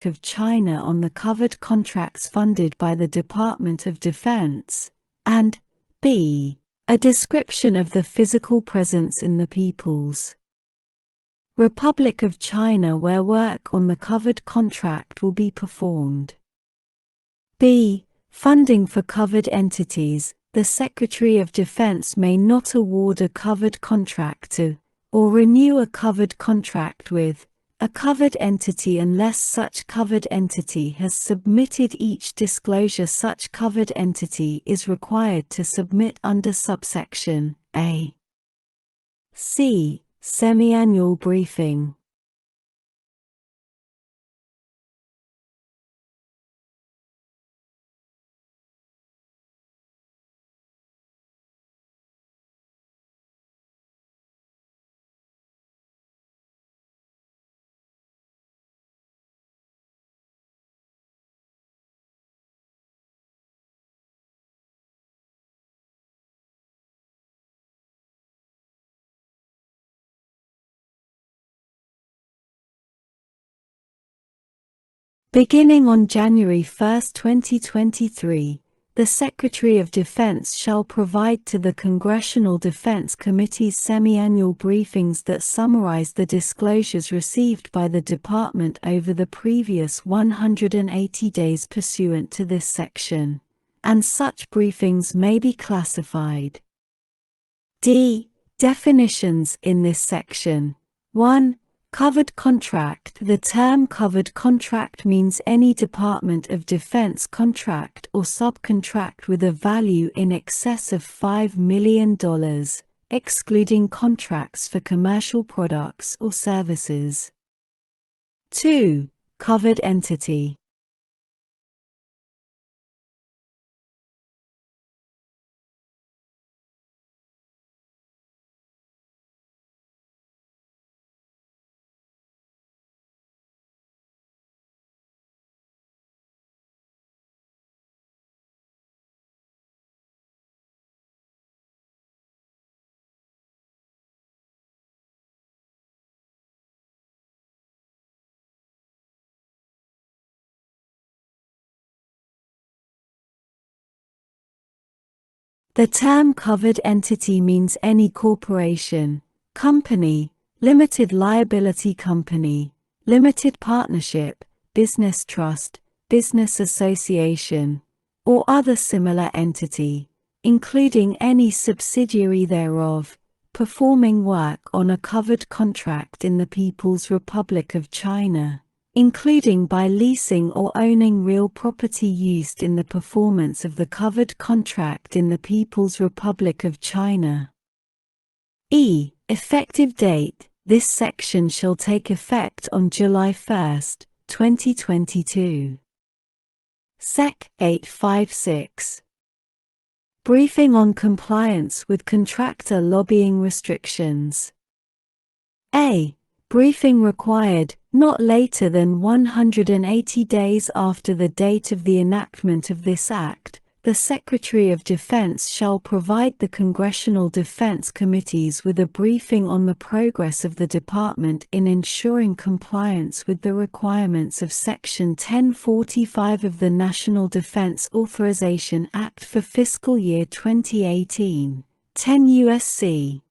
of China on the covered contracts funded by the Department of Defense, and b. a description of the physical presence in the People's Republic of China where work on the covered contract will be performed. b. Funding for covered entities. The Secretary of Defense may not award a covered contract to, or renew a covered contract with, a covered entity unless such covered entity has submitted each disclosure such covered entity is required to submit under subsection A. C. Semi-annual briefing. Beginning on January 1, 2023, the Secretary of Defense shall provide to the Congressional Defense Committees semi-annual briefings that summarize the disclosures received by the Department over the previous 180 days pursuant to this section, and such briefings may be classified. D. Definitions in this section. 1. Covered contract. The term covered contract means any Department of Defense contract or subcontract with a value in excess of $5 million, excluding contracts for commercial products or services. 2. Covered entity. The term covered entity means any corporation, company, limited liability company, limited partnership, business trust, business association, or other similar entity, including any subsidiary thereof, performing work on a covered contract in the People's Republic of China, including by leasing or owning real property used in the performance of the covered contract in the People's Republic of China. E. Effective date. This section shall take effect on July 1, 2022. Sec. 856. Briefing on compliance with contractor lobbying restrictions. A. Briefing required, not later than 180 days after the date of the enactment of this Act. The Secretary of Defense shall provide the Congressional Defense Committees with a briefing on the progress of the Department in ensuring compliance with the requirements of Section 1045 of the National Defense Authorization Act for fiscal year 2018, 10 U.S.C.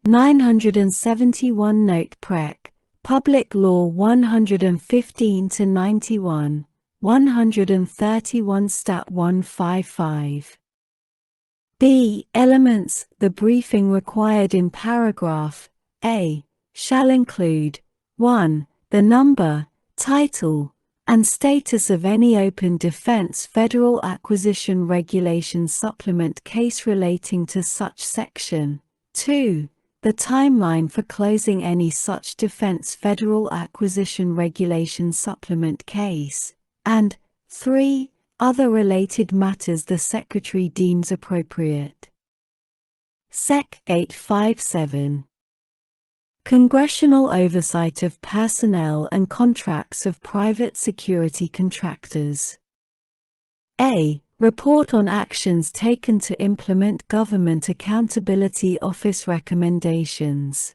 971 Note Prec. Public Law 115-91, 131 Stat 155. B. Elements. The briefing required in paragraph A shall include 1. The number, title, and status of any open defense Federal Acquisition Regulation Supplement case relating to such section. 2. The timeline for closing any such defense Federal Acquisition Regulation Supplement case. And 3. Other related matters the Secretary deems appropriate. Sec. 857. Congressional Oversight of Personnel and Contracts of Private Security Contractors. A. Report on actions taken to implement Government Accountability Office recommendations.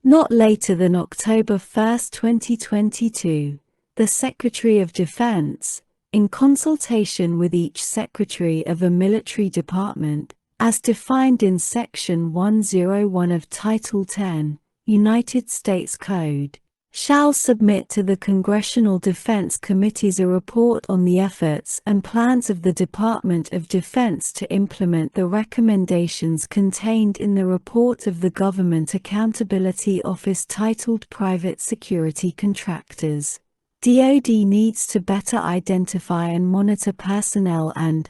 Not later than October 1, 2022, the Secretary of Defense, in consultation with each Secretary of a military department, as defined in Section 101 of Title 10, United States Code, shall submit to the Congressional Defense Committees a report on the efforts and plans of the Department of Defense to implement the recommendations contained in the report of the Government Accountability Office titled Private Security Contractors. DoD needs to better identify and monitor personnel and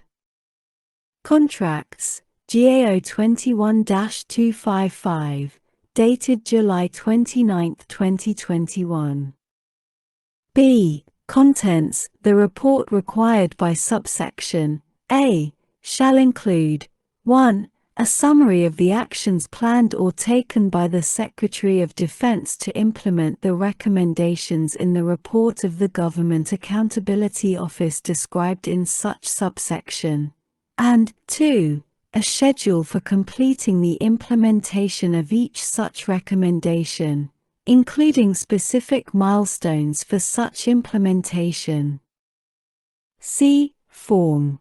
contracts. GAO 21-255. Dated July 29, 2021. B. Contents. The report required by subsection A shall include 1. A summary of the actions planned or taken by the Secretary of Defense to implement the recommendations in the report of the Government Accountability Office described in such subsection, and 2. A schedule for completing the implementation of each such recommendation, including specific milestones for such implementation. See Form.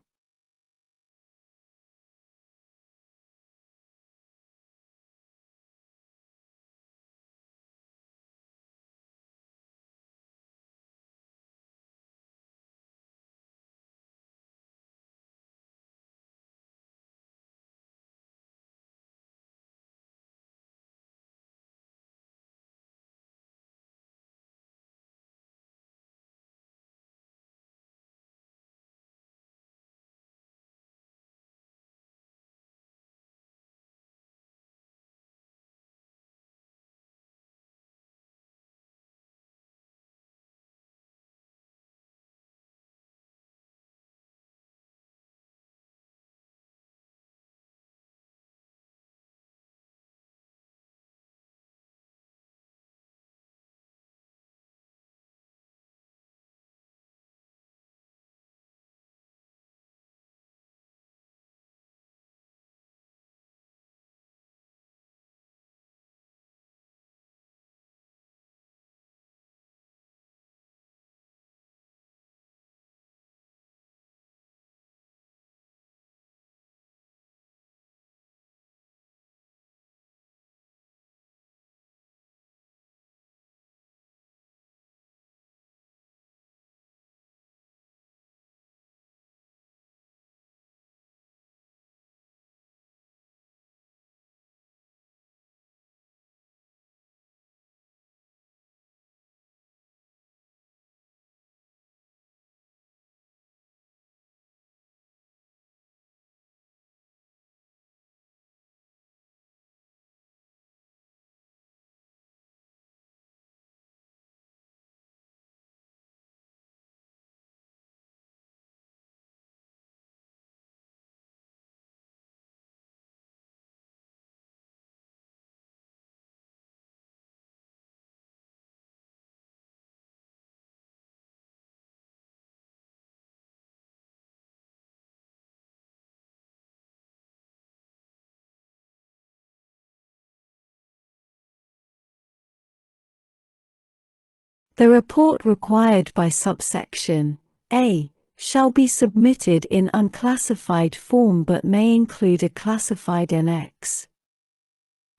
The report required by subsection A shall be submitted in unclassified form but may include a classified annex.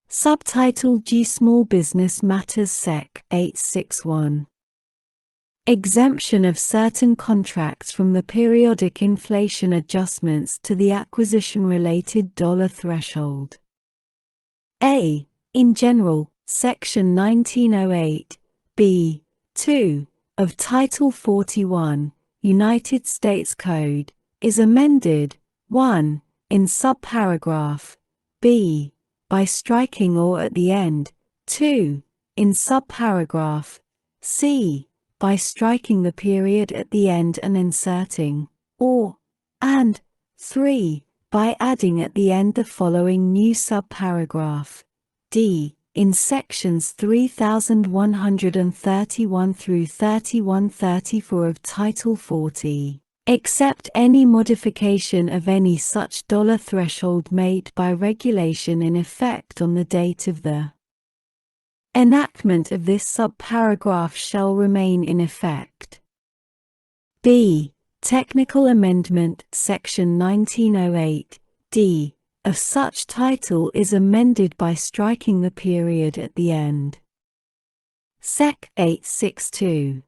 Subtitle G Small Business Matters Sec. 861. Exemption of certain contracts from the periodic inflation adjustments to the acquisition-related dollar threshold. A. In general, Section 1908, b. 2, of Title 41, United States Code, is amended, 1, in subparagraph b, by striking or at the end, 2, in subparagraph c, by striking the period at the end and inserting or, and 3, by adding at the end the following new subparagraph d, in sections 3131 through 3134 of Title 40, except any modification of any such dollar threshold made by regulation in effect on the date of the enactment of this subparagraph shall remain in effect. B. Technical amendment, Section 1908, d, of such title is amended by striking the period at the end. Sec. 862.